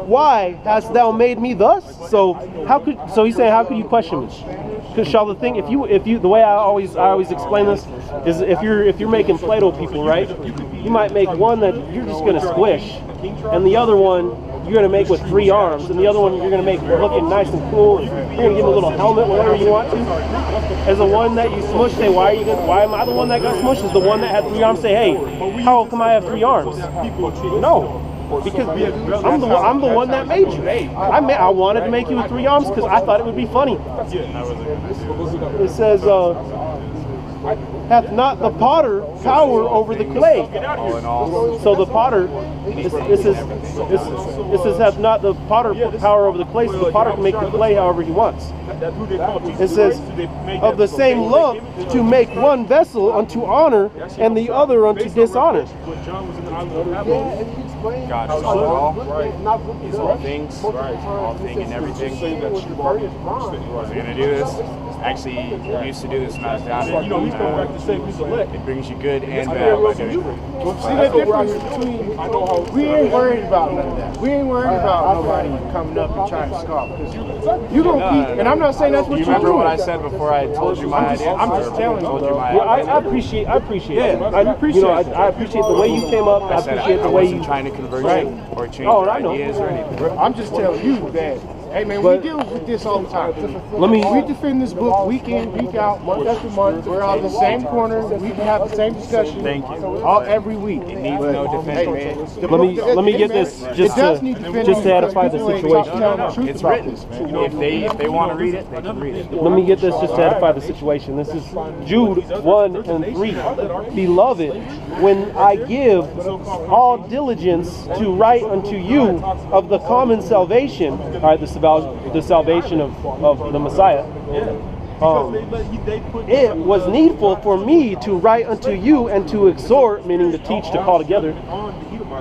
why hast thou made me thus? So he's saying, how could you question me? Because shall the thing, if you, the way I always explain this is, if you're making Play-Doh people, right? You might make one that you're just gonna squish, and the other one you're gonna make with 3 arms, and the other one you're gonna make looking nice and cool. You're gonna give him a little helmet, whatever you want to. As the one that you smush, say, why am I the one that got smushed? Is the one that had 3 arms? Say, hey, how come I have 3 arms? No. Because I'm the one that made you. I wanted to make you with 3 arms because I thought it would be funny. It says, hath not the potter power over the clay? So the potter, this says, hath not the potter power over the clay, so the potter can make the clay however he wants. It says, of the same lump to make one vessel unto honor and the other unto dishonor. God is all. He's all things, all thing and everything. He's going to do this. Actually, we used to do this when I was down there. It brings you good and bad by doing it. See the difference between, we ain't worried about none of that. We ain't worried about nobody coming up and trying to scoff. You gonna keep, and I'm not saying that's what you're doing. You remember what I said before I told you my idea? I'm just telling you, bro. I appreciate it. I appreciate the way you came up. I appreciate the way you trying to convert you or change your ideas or anything. I'm just telling you that, hey man, we deal with this all the time. We defend this book week in, week out, month after month. We're on the same corner. We can have the same discussion. Thank you. All every week. It needs no defense. Hey man, let me get this just to edify the situation. It's written. If they want to read it, they can read it. Let me get this just to edify the situation. This is Jude 1 and 3. Beloved, when I give all diligence to write unto you of the common salvation, all right, the salvation of the Messiah, it was needful for me to write unto you and to exhort, meaning to teach, to call together,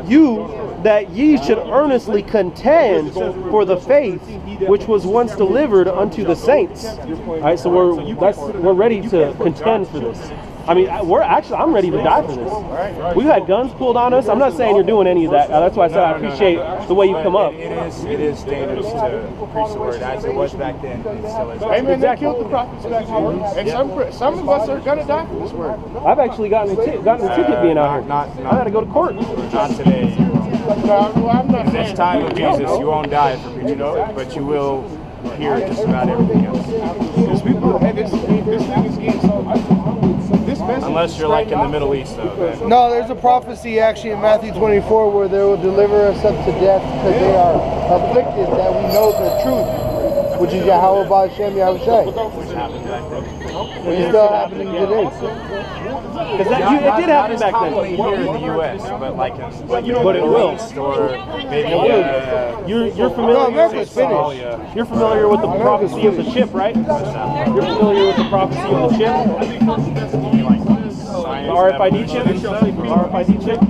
you that ye should earnestly contend for the faith which was once delivered unto the saints. All right, so we're ready to contend for this. I mean, I'm ready to die for this. We've had guns pulled on us. I'm not saying you're doing any of that. That's why I said I appreciate the way you come up. It is dangerous to preach the word as it was back then. It still is. Hey man, they killed the prophets back then. And some of us are gonna die for this word. I've actually gotten a ticket being out here. I had to go to court. Not today. I'm not saying. Next time with Jesus, you won't die for preaching the word, but you will hear just about everything else. Because people, hey, this thing is getting so. Unless you're like in the Middle East, though. No, there's a prophecy actually in Matthew 24 where they will deliver us up to death because they are afflicted that we know the truth, which is Yahawashi, Yahawashi. It's still happening today. Because it did happen back then. Here in the U.S., but like, but it will. Or maybe you're familiar. No, America's finished. You're familiar with the prophecy of the ship, right? You're familiar with the prophecy of the ship. The RFID chip. RFID chip.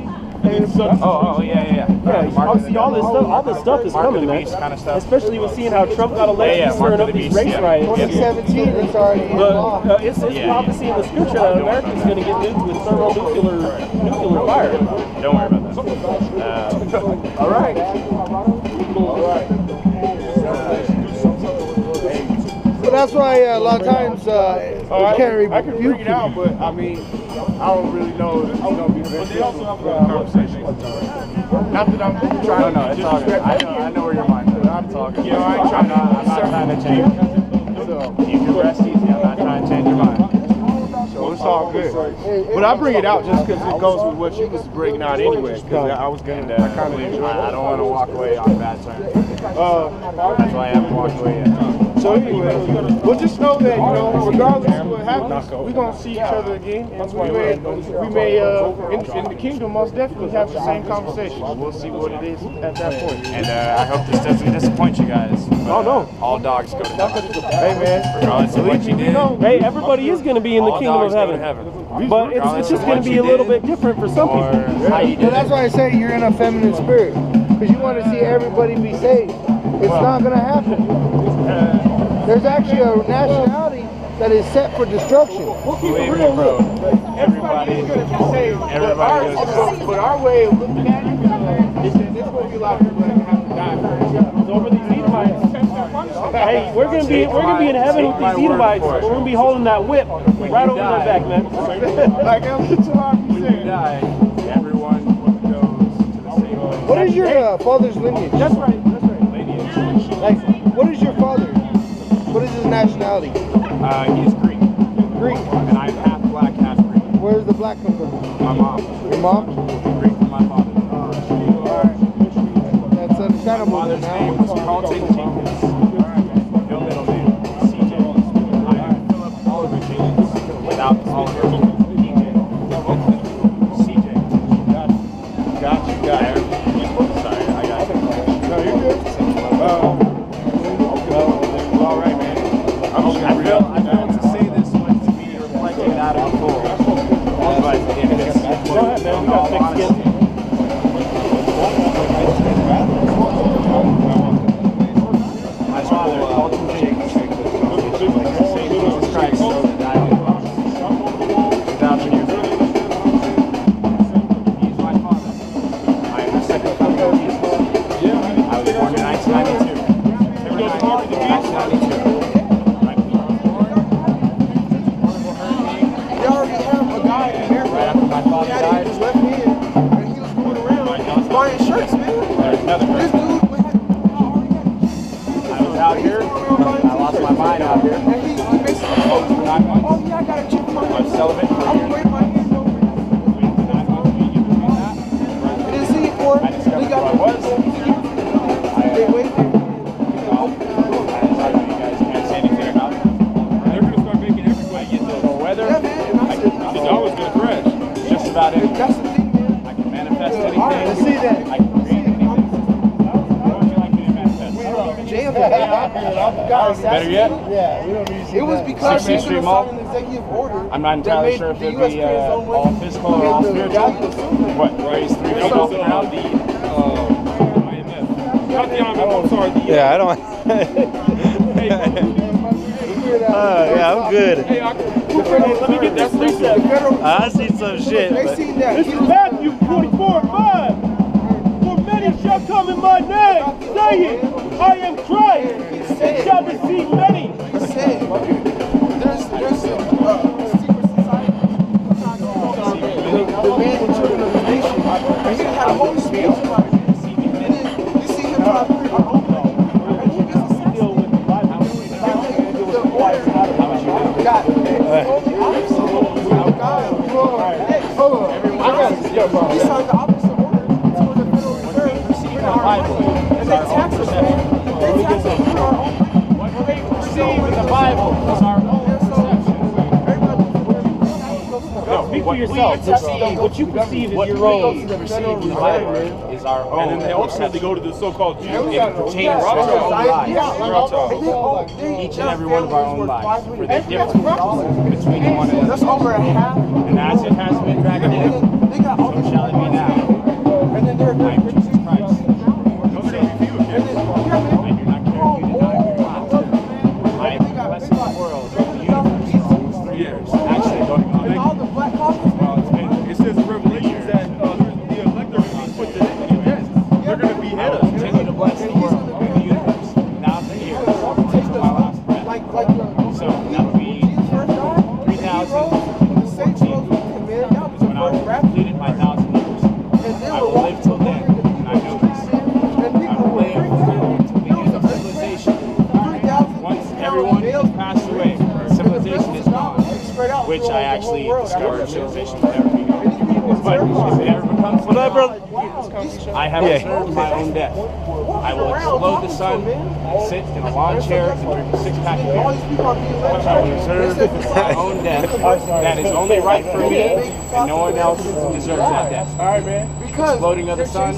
Oh yeah. Obviously, all this stuff is coming, man. Kind of stuff. Especially with seeing how Trump got elected, stirring up these race riots. 2017, it's already in law. It's prophecy in the scripture that America's going to get nuked with thermonuclear fire. Don't worry about that. All right. But that's why a lot of times you can't rebuke I can bring it out, but I mean, I don't really know if it's going to be beneficial for the conversation. Not that I'm trying to disrespect. I know where your mind is. I'm talking. You know, I ain't trying to. I'm not trying to change. So you can rest easy. I'm not trying to change your mind. So it's all good. But I bring it out just because it goes with what you was bringing out anyway. Because I was going to. I kind of enjoy it. I don't want to walk away on bad terms. That's why I haven't walked away yet. So anyway, we'll just know that, you know, regardless of what happens, we're going to see each other again. And we may in the kingdom, most definitely have the same conversation. We'll see what it is at that point. And I hope this doesn't disappoint you guys. Oh, no. All dogs go to heaven. Hey, man. Regardless of what you did. Hey, everybody is going to be in the kingdom of heaven. But it's just going to be a little bit different for some people. But that's why I say you're in a feminine spirit. Because you want to see everybody be saved. It's not going to happen. There's actually a nationality that is set for destruction. Everybody's going to be saved. But our way of looking at it is that there's going to be a lot of people that have to die first. over these Edomites. Hey, we're gonna be in heaven with these Edomites. We're gonna be holding that whip right over their back, man. Like Elder Tare said. Everyone goes to the same place. What is your father's lineage? That's right. That's right. Lineage. Like, what is your father? What is his nationality? He is Greek. Greek. And I'm half black, half Greek. Where does the black come from? My mom. Your mom? Greek from my father. That's understandable. My father's name was Carlton Jenkins. No middle name. CJ. I am Philip Oliver Jenkins without Oliver. CJ. Got you. Sorry, I got you. No, you're good. All right, man. I feel to say this one to be reflecting that in full. But if it's Go ahead, man. We got thick skin. my father, Carlton Jenkins, Saint Jesus Christ, that died in 2,000 years ago. He's my father. I am the second coming of Jesus. I was born in 1992. 1992. They already have a guy in there. Right after my father He had it died. in his left hand, and he was going around buying shirts, man. There's another This person. dude I was out here. I lost my mind out here. and he basically told me, oh yeah, I got a chick in my I was hand. celibate for a I'm year. waving my hand over. Waited for 9 months to be in between that. I didn't see it for I discovered who I was. They waved it. I you guys can't say anything about it. They're going to start making everybody get the weather. Yeah, man. And I said, was going to crash. Just about anything. that's the thing, man. I can manifest anything. Let's see that. I can create anything. What would you like me to manifest? Jammed it. Better yet, Yeah, we don't need to see It was that. because 16th he Street was Mall. signing an executive order. I'm not that entirely made sure if the it'd US be pay its own way. all physical or all And the spiritual. value of silver. What? Raise 3 feet off the ground? Not the IMF, I'm sorry. Yeah, I don't. Yeah, I'm good. Hey, Let me get this reset. The federal, I see some shit. they but- seen that. This is Matthew 24:5. For many shall come in my name, saying, I am Christ, and shall deceive many. He said, there's a secret society. The man and children of the nation. And he had a whole speech about it. And then you see him out there. And he gets assassinated. The order got totally opposite of God. Hold on. I got it. He signed the opposite order to the Federal Reserve. And they tax us, man. They tax us for our own money. What they perceive in the Bible is our own perception. No, speak for yourself. What you perceive is your own. Perceive in the Bible is our own. And then they ultimately go to the so-called Jews. It pertains to our own lives. Yeah. Each and every one of our own lives. For the difference between one That's another. over a half. And as it has been back then, They got all so this shall it be now. and then they're I am Jesus Christ. and then, I do not care if you deny it or not. I am the blessed of the world, the universe, for almost 3 years. Actually, going on. and all the black coffins. It says in Revelations that the elect are going to be put to death. They're going to behead us. Continue to bless the world, the universe, 1,000 years, until my last breath. Like So that would be Jesus first died. 3,000. The saints rose with him, man. That was the When I first rapture. completed my 1,000 years. And then I we're will live till walking then, and I know this. and I people will were live till the end of civilization. 3,000. Once everyone has passed away, civilization is gone, which I actually discovered civilization would never be gone. But if it ever becomes What up, brother? I have reserved my own death. I will explode the sun, sit in a lawn chair, and drink a 6-pack of All beer. these people are being led. I will reserve my own death that is only right for me, and no one else deserves that death. All right, man. Because Exploding of the sun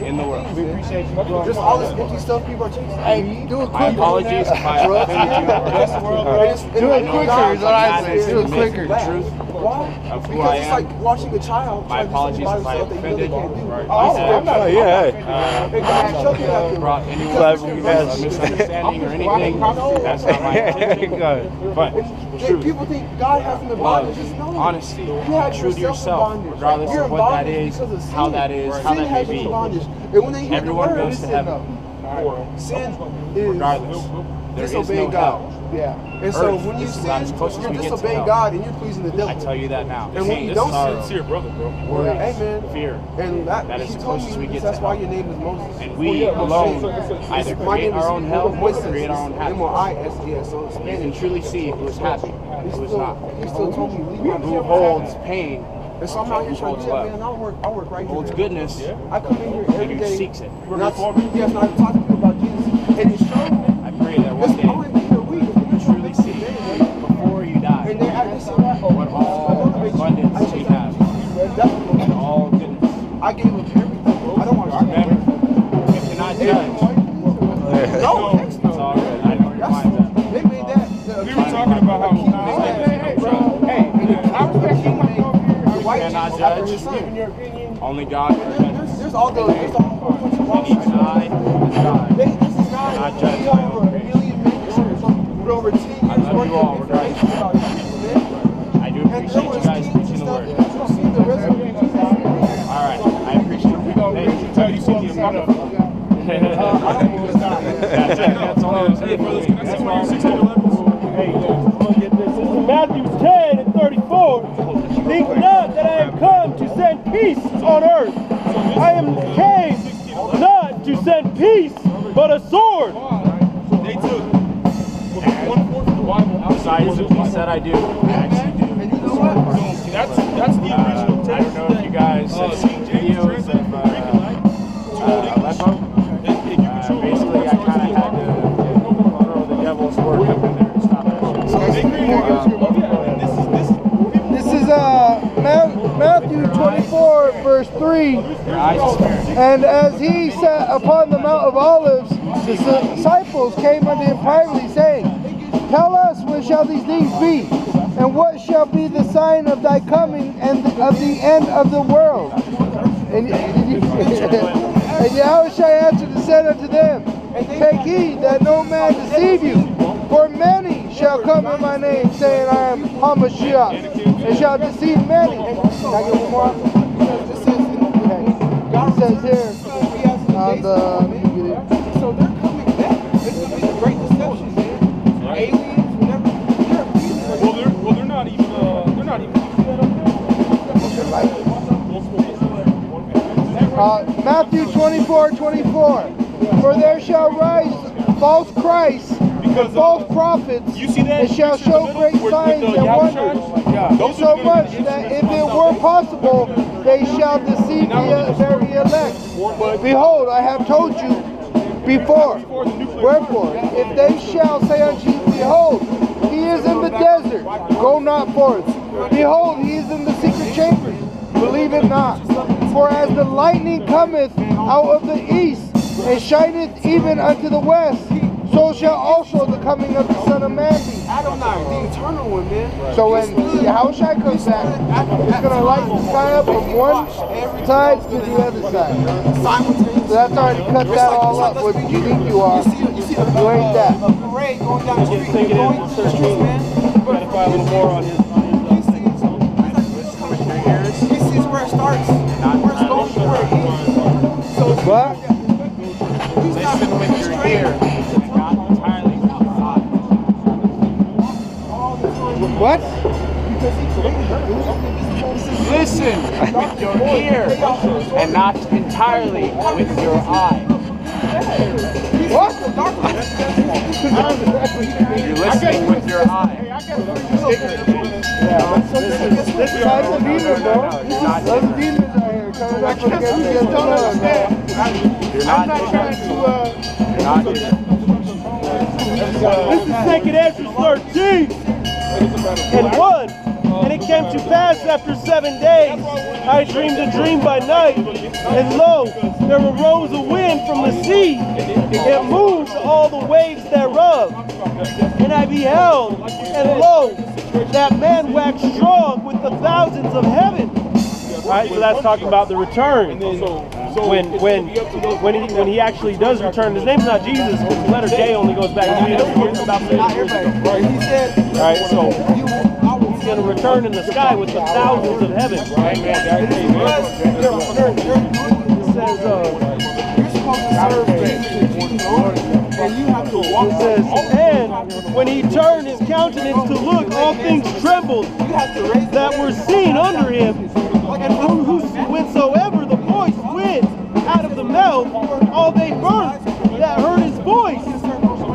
in the world. there's all this empty stuff people are chasing. Hey, do it My apologies if I offended you. Do it quicker is what I say. Do it quicker. The truth Why? of who Because I it's am. like watching a child. My try to do apologies something if by I themselves that you know they offended. can't do. Oh, yeah. Hey, God, show me that. Brought anyone Glad to we a had- misunderstanding or anything. That's not my intention. But truth, People think God has them in bondage. Just love, know. honesty, You have true to yourself in yourself, bondage. regardless You're of in what that bondage is, because of sin. how that is, how Sin that may has you be. in bondage. And when they hear Everyone the word, goes to heaven. Sin is regardless. There is disobeying no God. hell. Yeah. And so Earth, when you this is sin, about as close as you're we get to disobeying hell. God and you're pleasing the devil. I tell you that now. And when you don't sorrow, sin, worries, hey man, fear. and That is he as told close as me we get that's to why hell. your name is Moses. And we alone either My create name is our own hell or Moises. create our own happiness. M-O-I-S-E-S. So it's You can Spanish. truly see who is happy and who is not. He still told me leave my Who holds pain, And so I'm out here who trying to holds do that, love, man. I work right holds here. goodness, I come in here every and who day. seeks it. And I talk to people about Jesus. And it's shown me. I pray that one day I'm gonna be here a week. you truly see before you die And they actually say that. what all abundance we have, and all goodness. I gave them everything. I don't want to Remember, you cannot judge. No, It's all good. I know where your mind's at. they made that. We were talking about how I respect you coming over here. White cannot Jesus judge. after his son. Giving your opinion. Only God can judge. There's all those. There's a whole bunch of And even I, as God, This is not cannot judge we my over own a million manuscripts with over 10 years I love worth you all, of information about Jesus, man. I do And appreciate there you was guys kings preaching and the stuff. word. You don't see the rest of it. All right, I appreciate it. Thank you. Tell you something. That's all I'm saying. That's all. Hey, I'm gonna get this. This is Matthew 10 and 34. Think not that I am come to send peace on earth. I am came not to send peace, but a sword. They took 1/4 of the Bible Besides what he said I do, I actually do. And you know what? That's the original I don't text. know if you guys have seen videos of Aleppo. Basically, I kind of had to throw the devil's word up in there and stop This is Matthew 24, verse 3. Your eyes are spared. And as he sat upon the Mount of Olives, the disciples came unto him privately, saying, Tell us, when shall these things be? And what shall be the sign of thy coming and of the end of the world? And Yahawashi answered and said unto them, Take heed that no man deceive you, for many shall come in my name, saying, I am Hamashiach, and shall deceive many. Can I get one more? It says here on the... So they're coming back. This is the great deception, man. Aliens, whatever. They're appeasing. Well, they're not even. Matthew 24:24. For there shall rise false Christs and false prophets, You see that? and shall picture in the show middle great with signs the and Yahawashi? wonders. Those So are gonna much be the that if instruments it of were salvation. possible, they shall deceive the very elect. Behold, I have told you before. Wherefore, if they shall say unto you, Behold, he is in the desert, go not forth. Behold, he is in the secret chambers, believe it not. For as the lightning cometh out of the east, and shineth even unto the west, so shall also the coming of the Son of Man be. Adonai, the eternal one, man. So when Yahawashi comes back, it's going to light the sky up from one side to the other side. Simultaneously. So that's already cut that all up. What you think you are, You see the you ain't that. parade going down the street. You're going to the streets, man. Gotta find a little more on his. He sees where it starts, where it's going, where it ends. So What? he's not Listen with your ear, not entirely outside. What? Listen with your ear and not entirely with your eye. What? You're listening with your eye. This is like a demon, bro. Those demons out here coming back from against the Lord, man. You're I'm not not trying to. You're not This is 2 Ezra 13 and 1. And it came to pass after 7 days, I dreamed a dream by night, and lo, there arose a wind from the sea. It moved all the waves thereof. And I beheld, and lo, that man waxed strong with the thousands of heaven. All right, so that's talking about the return. When he actually does return, his name's not Jesus, because the letter J only goes back to about 7 years ago. he said, All right, so he's going to return in the sky with the thousands of heaven. It says, supposed to serve Jesus. And you have to walk. It says, and when he turned his countenance to look, all things trembled that were seen under him, and whensoever the voice went out of the mouth, all they burnt that heard his voice,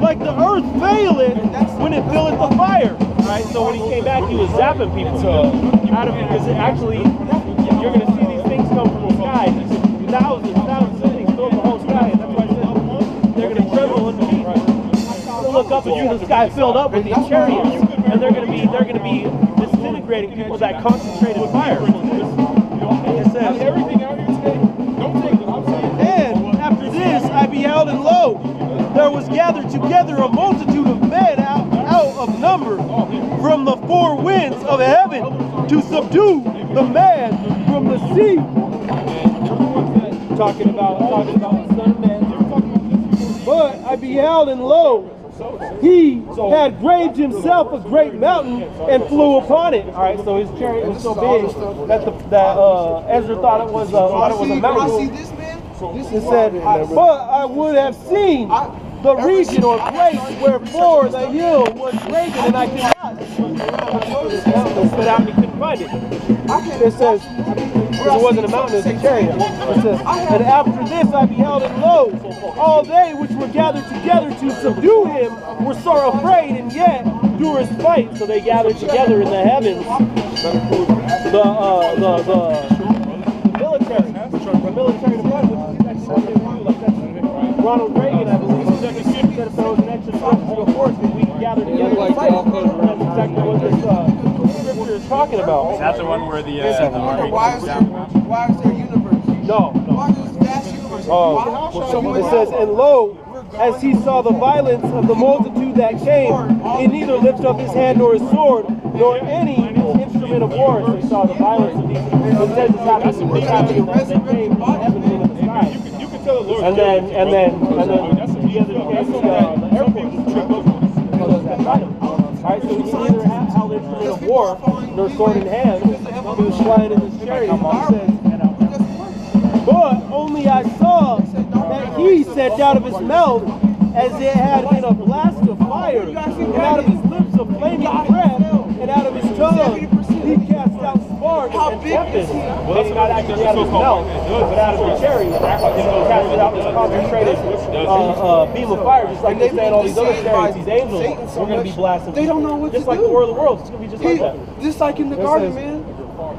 like the earth faileth when it filleth the fire. Right? So when he came back, he was zapping people out of it, because actually, you're going to see these things come from the sky. Thousands of things fill the whole sky, and that's why I said they're going to tremble underneath. They'll look up and see the sky filled up with these chariots, and they're going to be disintegrating people with that concentrated fire. It says, everything out here today, don't take it. And after this, I beheld, and lo, there was gathered together a multitude of men out of number from the four winds of heaven to subdue the man from the sea. Talking about the Son of Man. But I beheld, and lo, he had graved himself a great mountain and flew upon it. All right, so his chariot was so big that Ezra thought it was a mountain. It said, but I would have seen the region or place wherefore the hill was graven, and I could not. It spit out and he couldn't find it. It says, because it wasn't a mountain, it was a chariot. It says, and after this I beheld, and lo, all they which were gathered together to subdue him were sore afraid, and yet durst fight. So they gathered together in the heavens. The military department, which is actually what they do. Like that's Ronald Reagan, I believe, said if there was an extra terrestrial force that we could gather together to fight. That's exactly what this scripture is talking about. Is that the one where the army comes down? Why is there a universe? No. Why is this vast universe? It says, and lo, as he saw the violence of the multitude that came, he neither lifted up his hand nor his sword, nor any instrument of war. So he saw the violence of these. It says it's happening that they came from heaven into the sky. And then the Air Force. Alright, so he neither held instrument of war nor sword in hand. He was flying in his chariot. He says, but only I saw that he sent out of his mouth as it had been a blast of fire, and out of his lips a flaming breath, and out of his tongue he cast out sparks and tempest. Well, not actually out of his mouth, but out of the chariot. He cast it out with a concentrated beam of fire, just like they say in all these other chariots, these angels, we're going to be blasting. They don't know what to do. Just like the War of the Worlds, it's going to be just like that. Just like in the garden, man.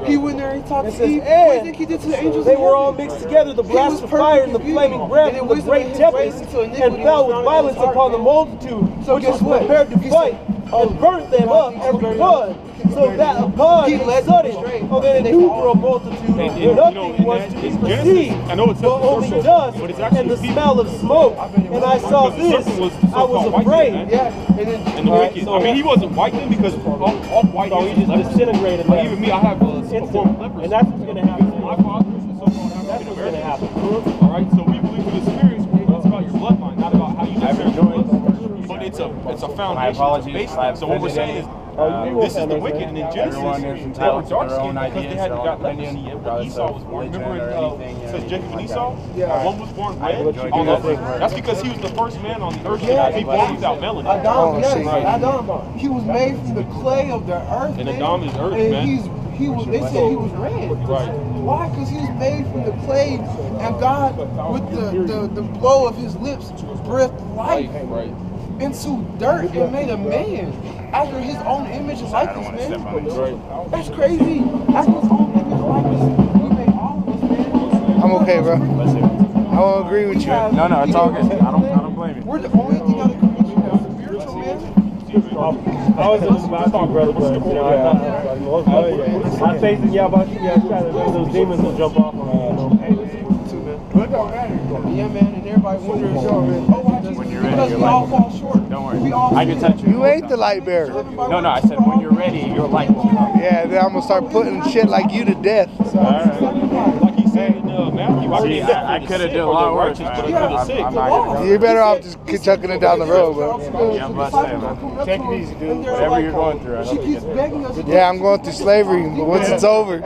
He went there and he talked to Eve. What do you think he did to the angels? They were all mixed together, the blast of fire and the flaming breath and the great tempest, and fell with violence upon the multitude, which was prepared to fight, and burnt them up every one, so that upon a sudden of an innumerable multitude, nothing was to be perceived, but only dust and the smell of smoke. And I saw this, I was afraid. And the wicked. I mean, he wasn't white then, because all white So he just disintegrated. Like, even me, I have a form of leprosy. And that's what's going to happen. My father is the so-called That's what's going to happen. All right, so we believe in the spirits. It's about your bloodline, not about how you live your blood. But it's a foundation, it's a baseline. So what we're saying is, this is the wicked, and in Genesis, they were dark skinned because they hadn't got leprosy yet when Esau was born. Remember it says Jacob and Esau? One was born red. That's because he was the first man on the earth to be born without melanin. Adam, yes, Adam. He was made from the clay of the earth. And Adam is earth, and man. They said he was red. Right. Why? Because he was made from the clay, and God, with the blow of his lips, breathed life into dirt and made a man after his own image and likeness, man. That's crazy. After his own image and likeness, he made all of us, man. I'm okay, bro. I won't agree with you. No, it's all good. I don't blame you. We're the only thing out of creation that's spiritual, man. I was just about to, brother, but you know, I thought my faith in Yahawashi, trying to make those demons will jump off on me. Yeah, man, and everybody wonders, When you're ready, because we all fall short. Don't worry. I can touch you. You ain't the light bearer. No, I said when you're ready, your light will come. Yeah, then I'm gonna start putting shit like you to death. Like he said in Matthew, See, I could have done a lot worse, man. I'm not gonna You're better off just chucking it down the road, bro. Yeah, I'm about to say, man. Take it easy, dude. Whatever you're going through, I She don't think keeps it's begging us to Yeah, I'm going through slavery, but once it's over.